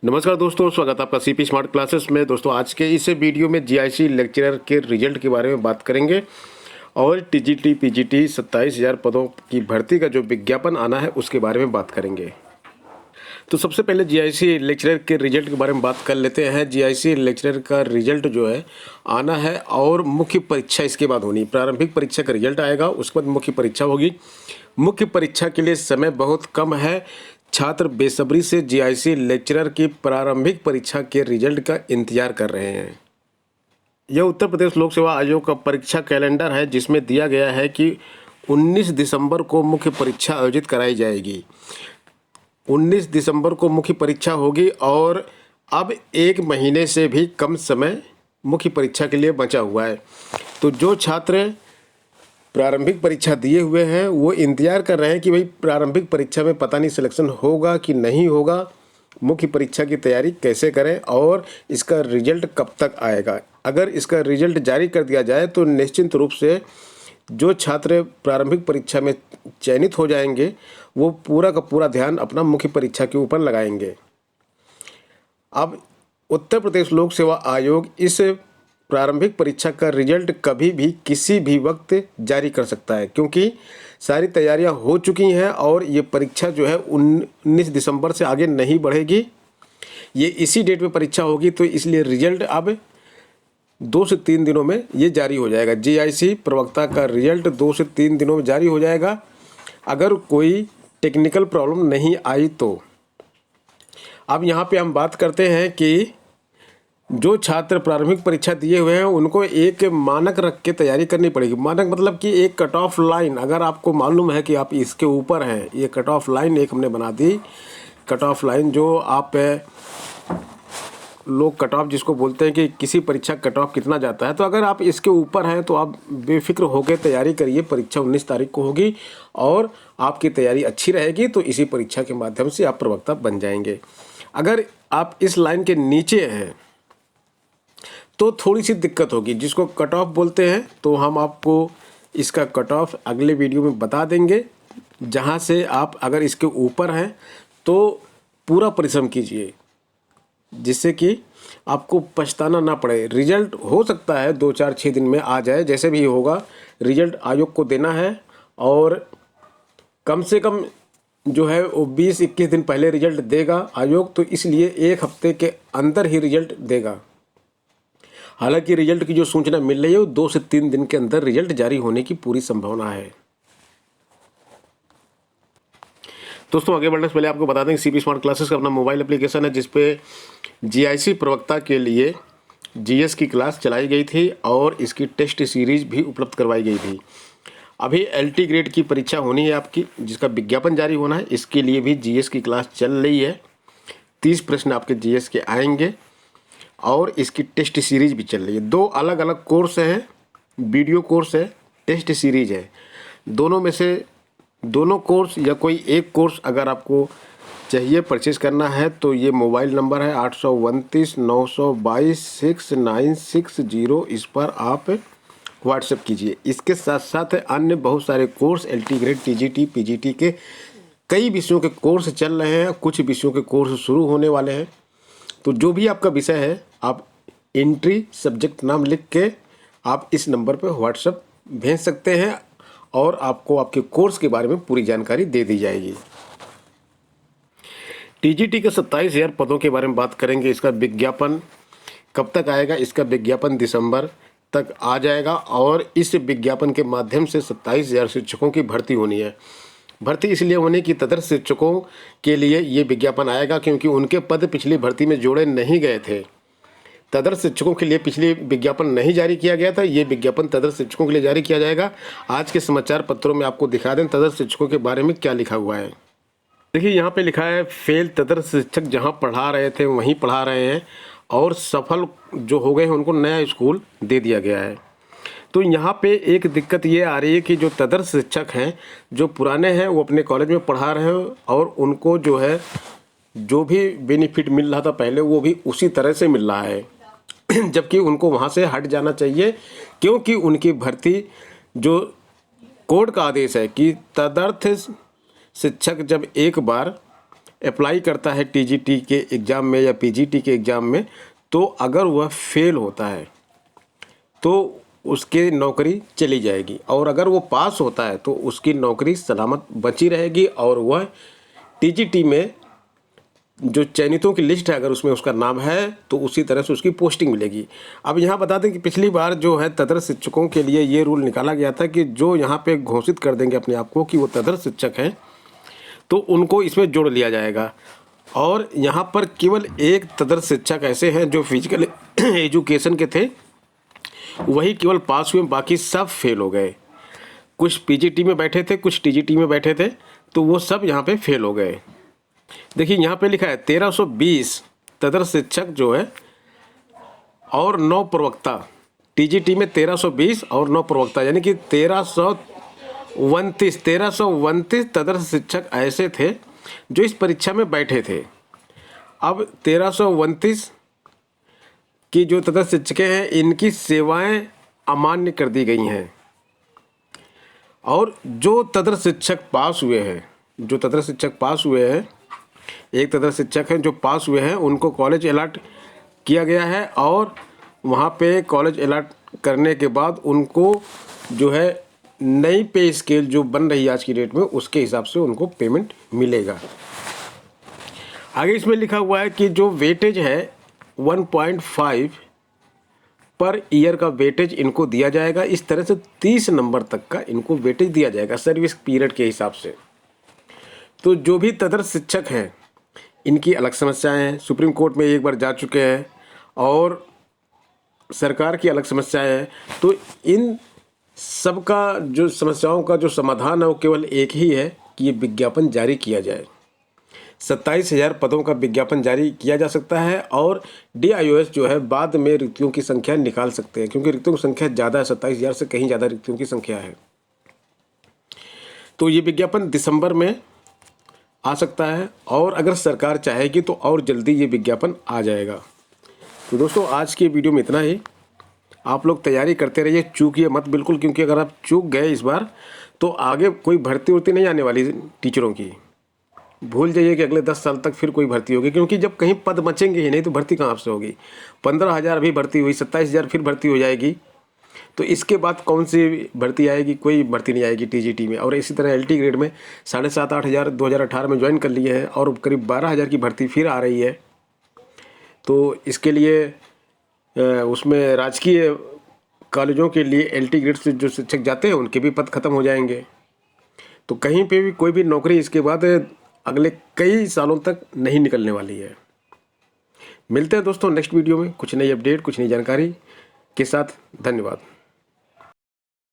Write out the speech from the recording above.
नमस्कार दोस्तों, स्वागत है आपका सीपी स्मार्ट क्लासेस में। दोस्तों आज के इस वीडियो में जीआईसी लेक्चरर के रिजल्ट के बारे में बात करेंगे और टीजीटी पीजीटी 27,000 पदों की भर्ती का जो विज्ञापन आना है उसके बारे में बात करेंगे। तो सबसे पहले जीआईसी लेक्चरर के रिजल्ट के बारे में बात कर लेते हैं। जीआईसी लेक्चरर का रिजल्ट जो है आना है और मुख्य परीक्षा इसके बाद होनी। प्रारंभिक परीक्षा का रिजल्ट आएगा, उसके बाद मुख्य परीक्षा होगी। मुख्य परीक्षा के लिए समय बहुत कम है। छात्र बेसब्री से जीआईसी लेक्चरर की प्रारंभिक परीक्षा के रिजल्ट का इंतजार कर रहे हैं। यह उत्तर प्रदेश लोक सेवा आयोग का परीक्षा कैलेंडर है, जिसमें दिया गया है कि 19 दिसंबर को मुख्य परीक्षा आयोजित कराई जाएगी। 19 दिसंबर को मुख्य परीक्षा होगी और अब एक महीने से भी कम समय मुख्य परीक्षा के लिए बचा हुआ है। तो जो छात्र प्रारंभिक परीक्षा दिए हुए हैं वो इंतज़ार कर रहे हैं कि भाई प्रारंभिक परीक्षा में पता नहीं सिलेक्शन होगा कि नहीं होगा, मुख्य परीक्षा की तैयारी कैसे करें और इसका रिजल्ट कब तक आएगा। अगर इसका रिजल्ट जारी कर दिया जाए तो निश्चित रूप से जो छात्र प्रारंभिक परीक्षा में चयनित हो जाएंगे वो पूरा का पूरा ध्यान अपना मुख्य परीक्षा के ऊपर लगाएंगे। अब उत्तर प्रदेश लोक सेवा आयोग इस प्रारंभिक परीक्षा का रिजल्ट कभी भी किसी भी वक्त जारी कर सकता है, क्योंकि सारी तैयारियां हो चुकी हैं और ये परीक्षा जो है 19 दिसंबर से आगे नहीं बढ़ेगी। ये इसी डेट में परीक्षा होगी, तो इसलिए रिजल्ट अब 2 से 3 दिनों में ये जारी हो जाएगा। जीआईसी प्रवक्ता का रिजल्ट 2 से 3 दिनों में जारी हो जाएगा, अगर कोई टेक्निकल प्रॉब्लम नहीं आई तो। अब यहाँ पे हम बात करते हैं कि जो छात्र प्रारंभिक परीक्षा दिए हुए हैं उनको एक मानक रख के तैयारी करनी पड़ेगी। मानक मतलब कि एक कट ऑफ लाइन, अगर आपको मालूम है कि आप इसके ऊपर हैं, ये कट ऑफ लाइन एक हमने बना दी। कट ऑफ लाइन जो आप लोग कट ऑफ जिसको बोलते हैं कि किसी परीक्षा कट ऑफ कितना जाता है, तो अगर आप इसके ऊपर हैं तो आप बेफिक्र होकर तैयारी करिए। परीक्षा 19 तारीख को होगी और आपकी तैयारी अच्छी रहेगी तो इसी परीक्षा के माध्यम से आप प्रवक्ता बन जाएंगे। अगर आप इस लाइन के नीचे हैं तो थोड़ी सी दिक्कत होगी, जिसको कट ऑफ बोलते हैं। तो हम आपको इसका कट ऑफ अगले वीडियो में बता देंगे, जहां से आप अगर इसके ऊपर हैं तो पूरा परिश्रम कीजिए, जिससे कि आपको पछताना ना पड़े। रिजल्ट हो सकता है 2, 4, 6 दिन में आ जाए, जैसे भी होगा रिजल्ट आयोग को देना है और कम से कम जो है वो 20-21 दिन पहले रिजल्ट देगा आयोग, तो इसलिए 1 हफ्ते के अंदर ही रिजल्ट देगा। हालांकि रिजल्ट की जो सूचना मिल रही है वो 2 से 3 दिन के अंदर रिजल्ट जारी होने की पूरी संभावना है। दोस्तों आगे बढ़ने से पहले आपको बता दें कि सीपी स्मार्ट क्लासेस का अपना मोबाइल एप्लीकेशन है, जिसपे जीआईसी प्रवक्ता के लिए जीएस की क्लास चलाई गई थी और इसकी टेस्ट सीरीज भी उपलब्ध करवाई गई थी। अभी एलटी ग्रेड की परीक्षा होनी है आपकी, जिसका विज्ञापन जारी होना है। इसके लिए भी जीएस की क्लास चल रही है। 30 प्रश्न आपके जीएस के आएंगे और इसकी टेस्ट सीरीज भी चल रही है। 2 अलग अलग कोर्स हैं, वीडियो कोर्स है, टेस्ट सीरीज है। दोनों में से दोनों कोर्स या कोई एक कोर्स अगर आपको चाहिए परचेज करना है तो ये मोबाइल नंबर है 829-922-6960, इस पर आप व्हाट्सएप कीजिए। इसके साथ साथ अन्य बहुत सारे course LT grade, TGT, PGT के कई विषयों के कोर्स चल रहे हैं। कुछ विषयों के कोर्स शुरू होने वाले हैं। तो जो भी आपका विषय है आप एंट्री सब्जेक्ट नाम लिख के आप इस नंबर पर व्हाट्सएप भेज सकते हैं और आपको आपके कोर्स के बारे में पूरी जानकारी दे दी जाएगी। टीजीटी के 27,000 पदों के बारे में बात करेंगे। इसका विज्ञापन कब तक आएगा? इसका विज्ञापन दिसंबर तक आ जाएगा और इस विज्ञापन के माध्यम से 27,000 शिक्षकों की भर्ती होनी है। भर्ती इसलिए होने की तदर्थ शिक्षकों के लिए ये विज्ञापन आएगा क्योंकि उनके पद पिछली भर्ती में जोड़े नहीं गए थे। तदर्थ शिक्षकों के लिए पिछले विज्ञापन नहीं जारी किया गया था, ये विज्ञापन तदर्थ शिक्षकों के लिए जारी किया जाएगा। आज के समाचार पत्रों में आपको दिखा दें तदर्थ शिक्षकों के बारे में क्या लिखा हुआ है। देखिए यहाँ पे लिखा है फेल तदर्थ शिक्षक जहाँ पढ़ा रहे थे वहीं पढ़ा रहे हैं और सफल जो हो गए हैं उनको नया स्कूल दे दिया गया है। तो यहाँ पे एक दिक्कत ये आ रही है कि जो तदर्थ शिक्षक हैं जो पुराने हैं वो अपने कॉलेज में पढ़ा रहे हैं और उनको जो है जो भी बेनिफिट मिल रहा था पहले वो भी उसी तरह से मिल रहा है, जबकि उनको वहाँ से हट जाना चाहिए, क्योंकि उनकी भर्ती जो कोर्ट का आदेश है कि तदर्थ शिक्षक जब एक बार अप्लाई करता है टीजीटी के एग्ज़ाम में या पीजीटी के एग्ज़ाम में, तो अगर वह फेल होता है तो उसकी नौकरी चली जाएगी, और अगर वो पास होता है तो उसकी नौकरी सलामत बची रहेगी और वह टीजीटी में जो चयनितों की लिस्ट है अगर उसमें उसका नाम है तो उसी तरह से उसकी पोस्टिंग मिलेगी। अब यहाँ बता दें कि पिछली बार जो है तदर्थ शिक्षकों के लिए ये रूल निकाला गया था कि जो यहाँ पे घोषित कर देंगे अपने आप को कि वो तदर्थ शिक्षक हैं तो उनको इसमें जोड़ लिया जाएगा। और यहाँ पर केवल एक तदर्थ शिक्षक ऐसे हैं जो फिजिकल एजुकेशन के थे, वही केवल पास हुए, बाकी सब फेल हो गए। कुछ पीजीटी में बैठे थे, कुछ टीजीटी में बैठे थे, तो वो सब यहाँ पे फेल हो गए। देखिए यहाँ पे लिखा है 1320 तदर्थ शिक्षक जो है और 9 प्रवक्ता। टीजीटी में 1320 और 9 प्रवक्ता, यानी कि 1329 तदर्थ शिक्षक ऐसे थे जो इस परीक्षा में बैठे थे। अब 1329 की जो तदर्थ शिक्षकें हैं इनकी सेवाएं अमान्य कर दी गई हैं, और जो तदर्थ शिक्षक पास हुए हैं, एक तदर्थ शिक्षक हैं जो पास हुए हैं, उनको कॉलेज अलॉट किया गया है, और वहाँ पे कॉलेज अलॉट करने के बाद उनको जो है नई पे स्केल जो बन रही है आज की डेट में उसके हिसाब से उनको पेमेंट मिलेगा। आगे इसमें लिखा हुआ है कि जो वेटेज है 1.5 पर ईयर का वेटेज इनको दिया जाएगा। इस तरह से 30 नंबर तक का इनको वेटेज दिया जाएगा सर्विस पीरियड के हिसाब से। तो जो भी तदर्थ शिक्षक हैं इनकी अलग समस्याएं हैं, सुप्रीम कोर्ट में एक बार जा चुके हैं, और सरकार की अलग समस्याएं हैं। तो इन सब का जो समस्याओं का जो समाधान है वो केवल एक ही है कि ये विज्ञापन जारी किया जाए। 27,000 पदों का विज्ञापन जारी किया जा सकता है, और DIOS जो है बाद में रिक्तियों की संख्या निकाल सकते हैं, क्योंकि रिक्तियों की संख्या ज़्यादा है, 27,000 से कहीं ज़्यादा रिक्तियों की संख्या है। तो ये विज्ञापन दिसंबर में आ सकता है, और अगर सरकार चाहेगी तो और जल्दी ये विज्ञापन आ जाएगा। तो दोस्तों आज की वीडियो में इतना ही। आप लोग तैयारी करते रहिए, चूकिए मत बिल्कुल, क्योंकि अगर आप चूक गए इस बार तो आगे कोई भर्ती उर्ती नहीं आने वाली टीचरों की। भूल जाइए कि अगले 10 साल तक फिर कोई भर्ती होगी, क्योंकि जब कहीं पद बचेंगे ही नहीं तो भर्ती कहाँ से होगी। 15,000 अभी भर्ती हुई, 27,000 फिर भर्ती हो जाएगी, तो इसके बाद कौन सी भर्ती आएगी? कोई भर्ती नहीं आएगी टीजीटी में। और इसी तरह LT ग्रेड में 7,500-8 हज़ार 2018 में ज्वाइन कर लिए हैं, और करीब 12,000 की भर्ती फिर आ रही है। तो इसके लिए उसमें राजकीय कॉलेजों के लिए LT ग्रेड से जो शिक्षक जाते हैं उनके भी पद खत्म हो जाएंगे। तो कहीं पे भी कोई भी नौकरी इसके बाद अगले कई सालों तक नहीं निकलने वाली है। मिलते हैं दोस्तों नेक्स्ट वीडियो में कुछ नई अपडेट, कुछ नई जानकारी के साथ। धन्यवाद।